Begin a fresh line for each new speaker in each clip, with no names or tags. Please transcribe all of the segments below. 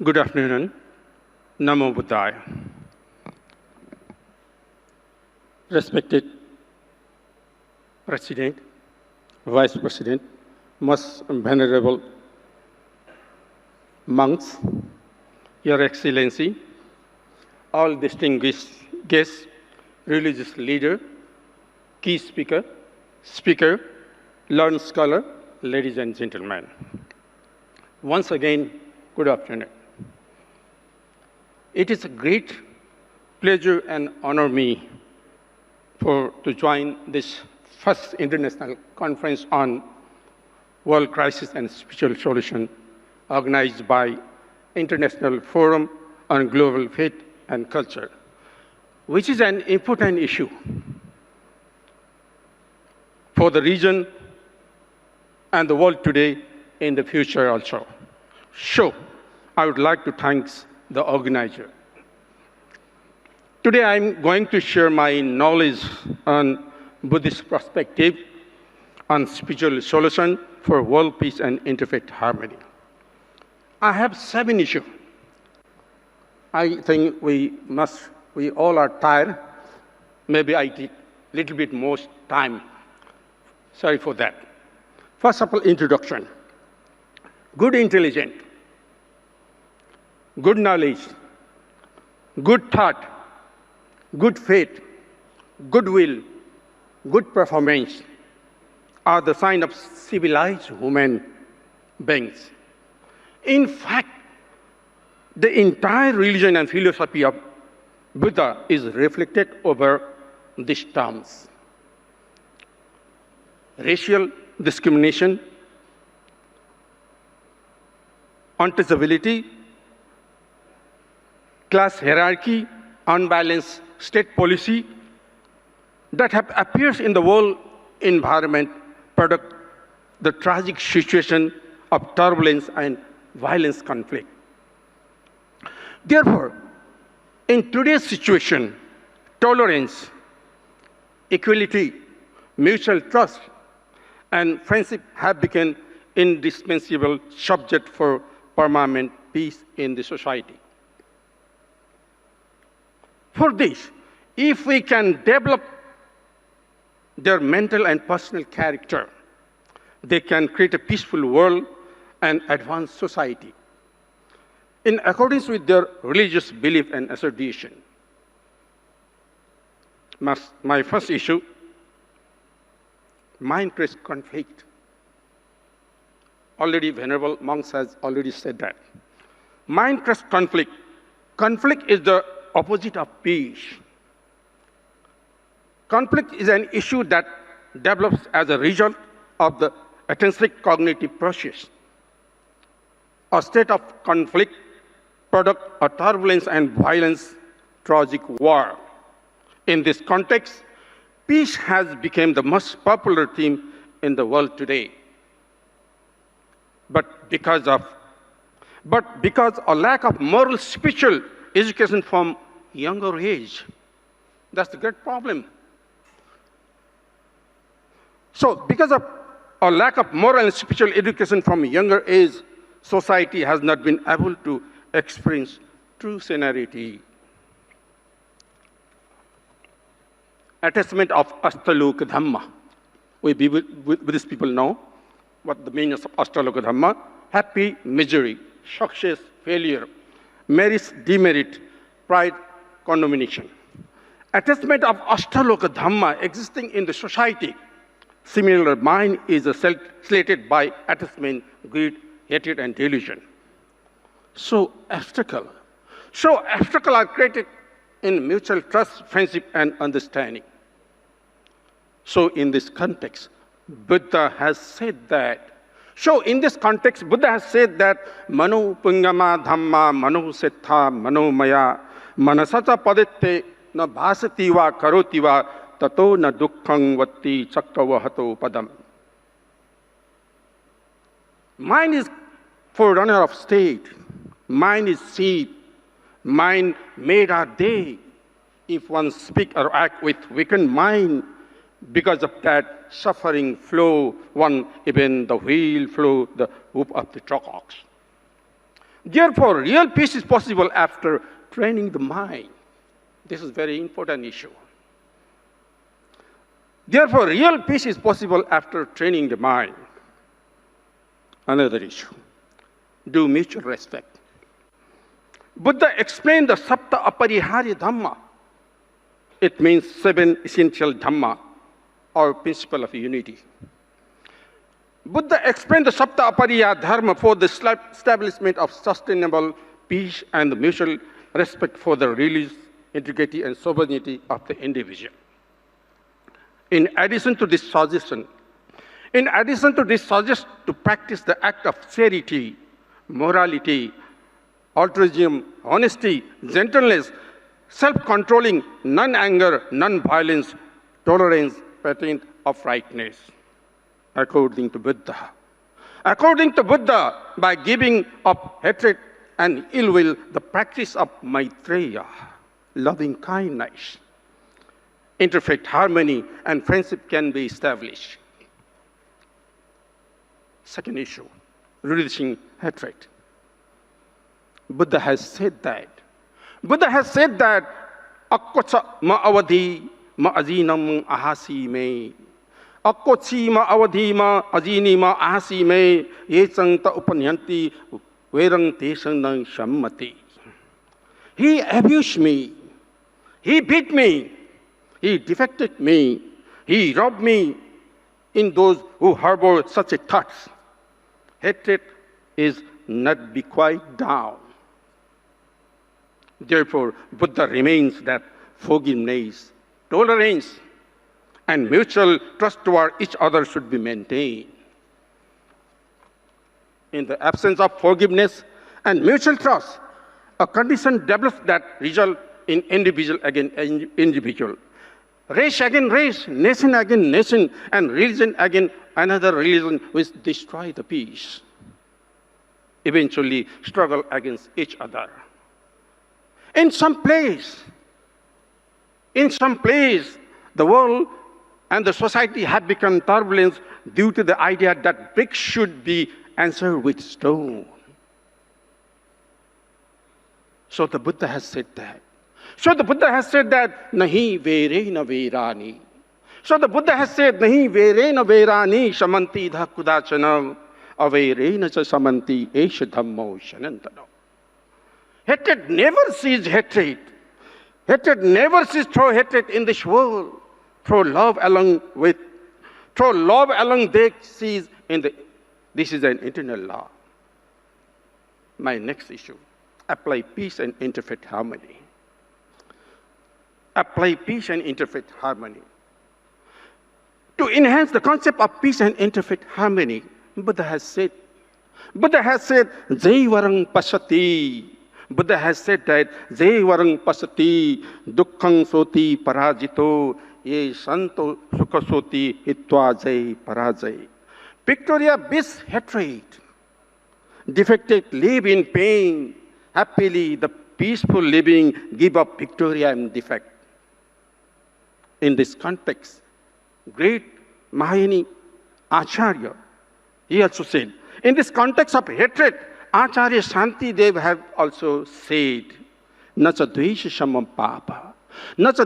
Good afternoon. Namo Buddhaya. Respected President, Vice President, most venerable monks, Your Excellency, all distinguished guests, religious leader, key speaker, learned scholar, ladies and gentlemen. Once again, good afternoon. It is a great pleasure and honor me to join this first international conference on world crisis and spiritual solution organized by International Forum on Global Faith and Culture, which is an important issue for the region and the world today in the future also. So, I would like to thank the organizer. Today, I'm going to share my knowledge on Buddhist perspective on spiritual solution for world peace and interfaith harmony. I have 7 issues. I think we all are tired. Maybe I take a little bit more time. Sorry for that. First of all, introduction. Good intelligence, good knowledge, good thought, good faith, goodwill, good performance are the sign of civilized human beings. In fact, the entire religion and philosophy of Buddha is reflected over these terms. Racial discrimination, untouchability, class hierarchy, unbalanced state policy that have appeared in the world environment product the tragic situation of turbulence and violence conflict. Therefore, in today's situation, tolerance, equality, mutual trust, and friendship have become indispensable subject for permanent peace in the society. For this, if we can develop their mental and personal character, they can create a peaceful world and advance society in accordance with their religious belief and association. My first issue, mind-crest conflict. Already Venerable Monks has already said that. Mind-crest conflict. Conflict is the opposite of peace. Conflict is an issue that develops as a result of the intrinsic cognitive process. A state of conflict, product of turbulence and violence, tragic war. In this context, peace has become the most popular theme in the world today. But because of a lack of moral spiritual education from younger age, that's the great problem. So because of a lack of moral and spiritual education from younger age, society has not been able to experience true serenity. Attachment of Astaloka Dhamma. We Buddhist people know what the meaning of Astaloka Dhamma: happy, misery, success, failure, merit, demerit, pride, condemnation. Attachment of Astaloka Dhamma existing in the society. Similar mind is slated by attachment, greed, hatred, and delusion. So obstacles are created in mutual trust, friendship, and understanding. So in this context, Buddha has said that. Mano pungama dhamma mano siddha mano maya manasata padette na bhasati va karoti va tato na dukkhang vatti chakkavahato padam. Mind is forerunner of state. Mind is seed. Mind made our day. If one speak or act with weakened mind, because of that suffering flow, even the wheel flow, the hoop of the truck ox. Therefore, real peace is possible after training the mind. This is a very important issue. Therefore, real peace is possible after training the mind. Another issue, do mutual respect. Buddha explained the Sapta Aparihari Dhamma. It means 7 essential Dhamma, or principle of unity. Buddha explained the Sapta Apariya Dharma for the establishment of sustainable peace and the mutual respect for the religious integrity and sovereignty of the individual. In addition to this suggestion, to practice the act of charity, morality, altruism, honesty, gentleness, self-controlling, non-anger, non-violence, tolerance, patent of rightness, according to Buddha. According to Buddha, by giving up hatred and ill will, the practice of Maitreya, loving kindness, interfaith harmony and friendship can be established. Second issue, reducing hatred. Buddha has said that. Akkocha ma avadhi ma ajinam ahasi me. Akkochi ma avadhi ma ajini ma ahasi me. Ye changta upanyanti verang tesang nang shammati. He abused me. He beat me. He defected me. He robbed me. In those who harbor such a thoughts, hatred is not be quite down. Therefore, Buddha remains that forgiveness, tolerance, and mutual trust toward each other should be maintained. In the absence of forgiveness and mutual trust, a condition develops that result in individual against individual, race against race, nation against nation, and religion against another religion, which destroy the peace. Eventually, struggle against each other. In some place, the world and the society have become turbulent due to the idea that bricks should be answered with stone. So the Buddha has said that. Nahi verena verani. So the Buddha has said, Nahi verena verani shamanti dha kudachanam averena cha samanti esha dhammo shanantano. Hatred never sees hatred. Hatred never sees through hatred in this world. Through love along they sees in the. This is an internal law. My next issue, apply peace and interfaith harmony. Apply peace and interfaith harmony. To enhance the concept of peace and interfaith harmony, Buddha has said, Jaivarang pasati. Buddha has said that Jaivarang pasati dukkhang soti parajito ye santo sukhasoti hitva jai parajai. Victoria beats hatred. Defected live in pain. Happily, the peaceful living give up Victoria and defect. In this context, great Mahayani Acharya, he also said, in this context of hatred, Acharya Shantidev have also said, Nacha dvesha shama papa, nacha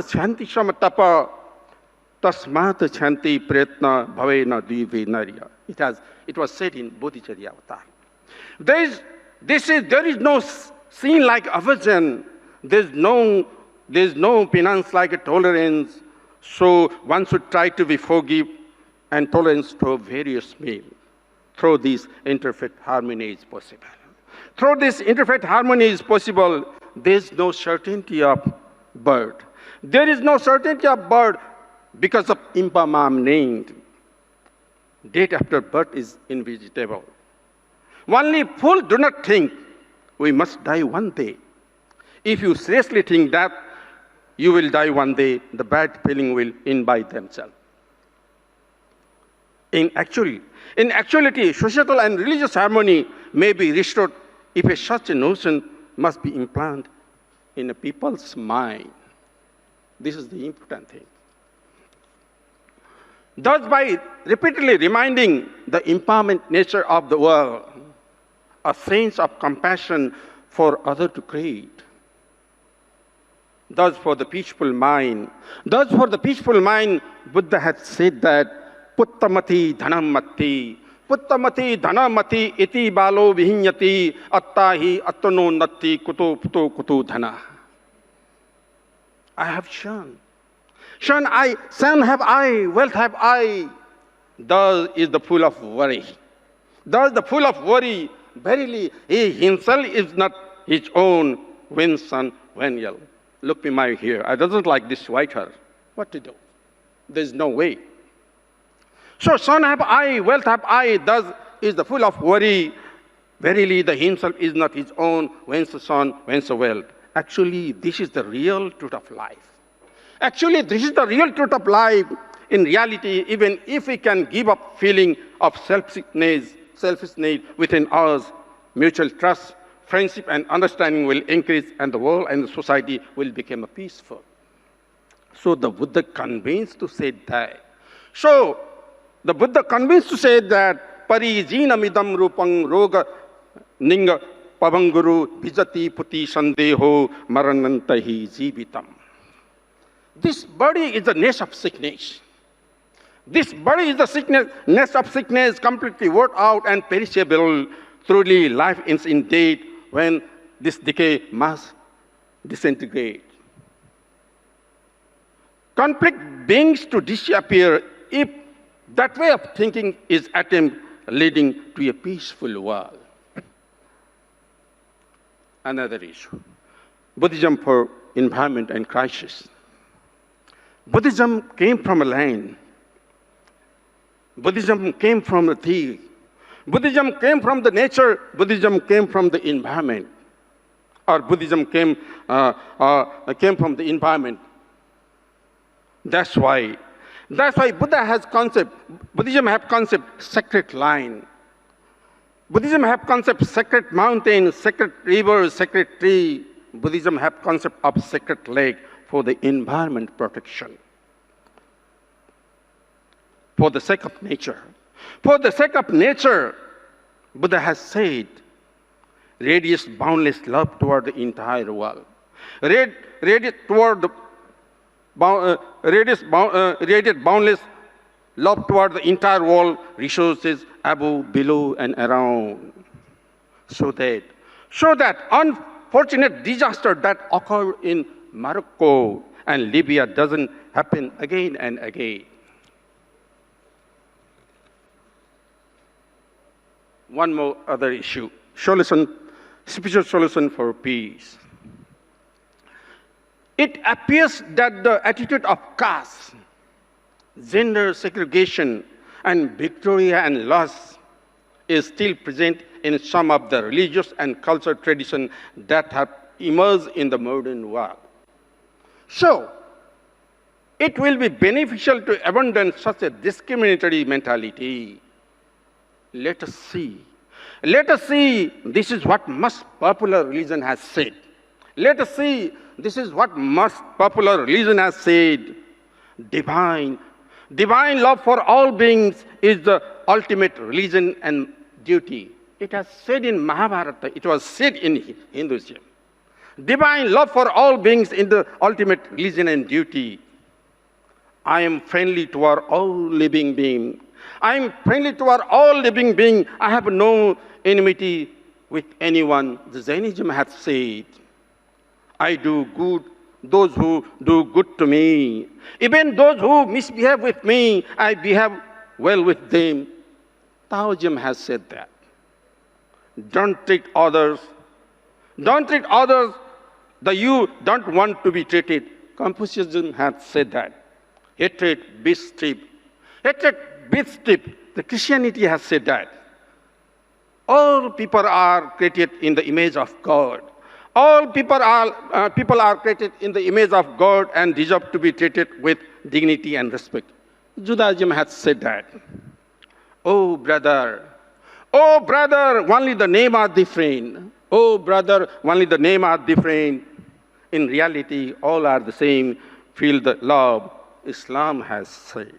shanti shama tapa, tasmata shanti pretna bhavena dive narya. It was said in Bodhicharya Avatar. There is no sin like aversion. There is no penance like a tolerance. So one should try to be forgive and tolerance through various means. Through this interfaith harmony is possible. There is no certainty of birth. Because of impermanent. Death after birth is inevitable. Only fools do not think we must die one day. If you seriously think that you will die one day, the bad feeling will invite themselves. In actuality, societal and religious harmony may be restored if such a notion must be implanted in a people's mind. This is the important thing. Thus, by repeatedly reminding the impermanent nature of the world, a sense of compassion for other to create. Thus for the peaceful mind, Buddha had said that Puttamati dhanamati, Puttamati dhanamati iti balo vihinyati attahi attano natti kuto puto kuto dhana. I have shown have I, wealth have I. Thus is the fool of worry. Verily, he himself is not his own when son, when yell. Look me my here. I doesn't like this white hair. What to do? There's no way. So son have I, wealth have I, thus is the fool of worry. Verily, the himself is not his own, whence the son, whence the wealth. Actually, this is the real truth of life. In reality, even if we can give up feeling of selfishness within us, mutual trust, friendship and understanding will increase and the world and the society will become peaceful. So the Buddha convinced to say that. Parijinamidam rupang roga ninga pavanguru vijati puti sandeho maranantahi jivitam. This body is the nest of sickness. This body is the nest of sickness, completely worn out and perishable. Truly, life is indeed when this decay must disintegrate. Conflict begins to disappear if that way of thinking is attempt leading to a peaceful world. Another issue, Buddhism for environment and crisis. Buddhism came from a land. Buddhism came from the theory. Buddhism came from the nature. Buddhism came from the environment. Or Buddhism came from the environment. That's why Buddha has concept. Buddhism have concept sacred line. Buddhism have concept sacred mountain, sacred river, sacred tree. Buddhism have concept of sacred lake for the environment protection. For the sake of nature. Buddha has said, radius boundless love toward the entire world. Radiate boundless love toward the entire world, resources above, below, and around. So that unfortunate disaster that occurred in Morocco and Libya doesn't happen again and again. One more other issue, spiritual solution for peace. It appears that the attitude of caste, gender segregation, and Victoria and loss is still present in some of the religious and cultural traditions that have emerged in the modern world. So, it will be beneficial to abandon such a discriminatory mentality. Let us see. This is what most popular religion has said. Divine love for all beings is the ultimate religion and duty. It has said in Mahabharata, it was said in Hinduism. Divine love for all beings is the ultimate religion and duty. I am friendly toward all living beings. I have no enmity with anyone. The Jainism has said, I do good those who do good to me. Even those who misbehave with me, I behave well with them. Taoism has said that. Don't treat others the you don't want to be treated. Confucianism has said that. Hatred beats steep. The Christianity has said that. All people are created in the image of God. All people are created in the image of God and deserve to be treated with dignity and respect. Judaism has said that. Oh brother, only the name are different. In reality, all are the same. Feel the love. Islam has said.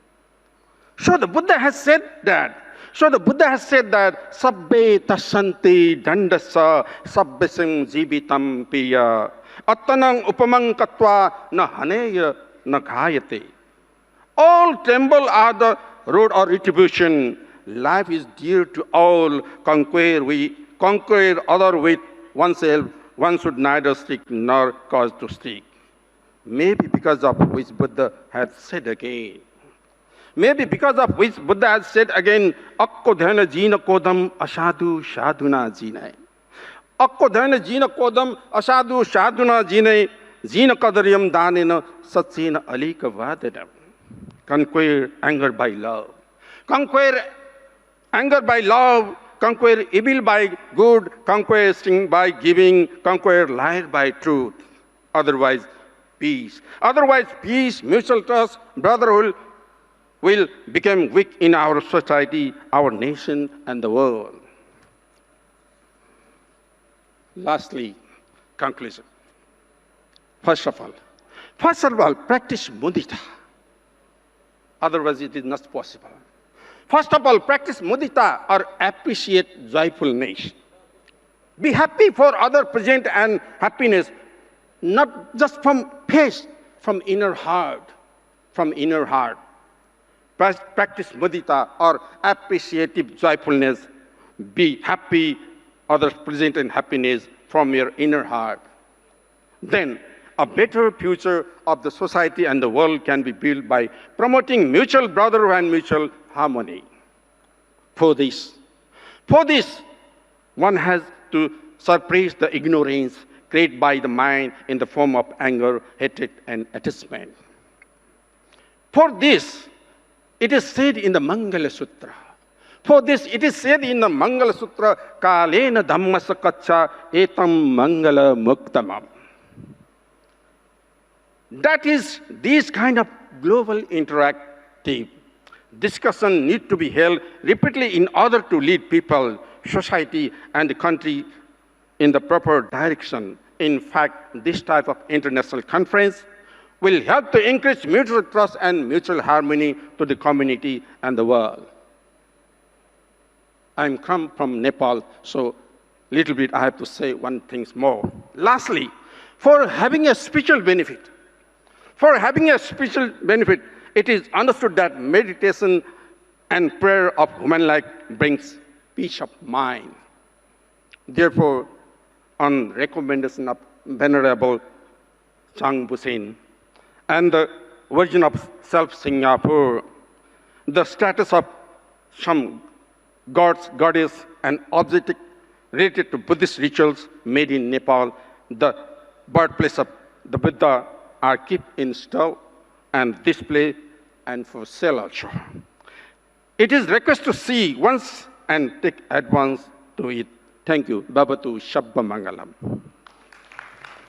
So the Buddha has said that So the Buddha has said that sabbe tasyanti dandasa sabbesam jivitam piya attanang upamang katva na haneya na ghayate. All tremble are the road of retribution. Life is dear to all. Conquer other with oneself. One should neither seek nor cause to seek. Maybe because of which Buddha has said again. Maybe because of which Buddha has said again, Akko dhana jina kodam ashadu shaduna jinai. Akko dhana jina kodam ashadu shaduna jinai. Jina kadaryam danena satsina alika vadadam. Conquer anger by love. Conquer anger by love. Conquer evil by good. Conquer sin by giving. Conquer lies by truth. Otherwise, peace. Otherwise, peace, mutual trust, brotherhood will become weak in our society, our nation, and the world. Lastly, conclusion. First of all, practice mudita. Otherwise, it is not possible. First of all, practice mudita or appreciate joyfulness. Be happy for other present and happiness, not just from face, from inner heart. From inner heart. Practice mudita or appreciative joyfulness. Be happy, others present and happiness from your inner heart. Then, a better future of the society and the world can be built by promoting mutual brotherhood and mutual harmony. For this, one has to suppress the ignorance created by the mind in the form of anger, hatred, and attachment. For this, it is said in the Mangala Sutra. For this, it is said in the Mangala Sutra, Kalena Dhammasa Kacha Etam Mangala Muktamam. That is, these kind of global interactive discussion need to be held repeatedly in order to lead people, society, and the country in the proper direction. In fact, this type of international conference will help to increase mutual trust and mutual harmony to the community and the world. I'm come from Nepal, so little bit I have to say one thing more. Lastly, for having a spiritual benefit, it is understood that meditation and prayer of human life brings peace of mind. Therefore, on recommendation of Venerable Chang Busin and the Virgin of Self Singapore, the status of some gods, goddess, and object related to Buddhist rituals made in Nepal, the birthplace of the Buddha, are kept in store and display and for sale also. It is request to see once and take advance to it. Thank you. Babatu Shabba Mangalam.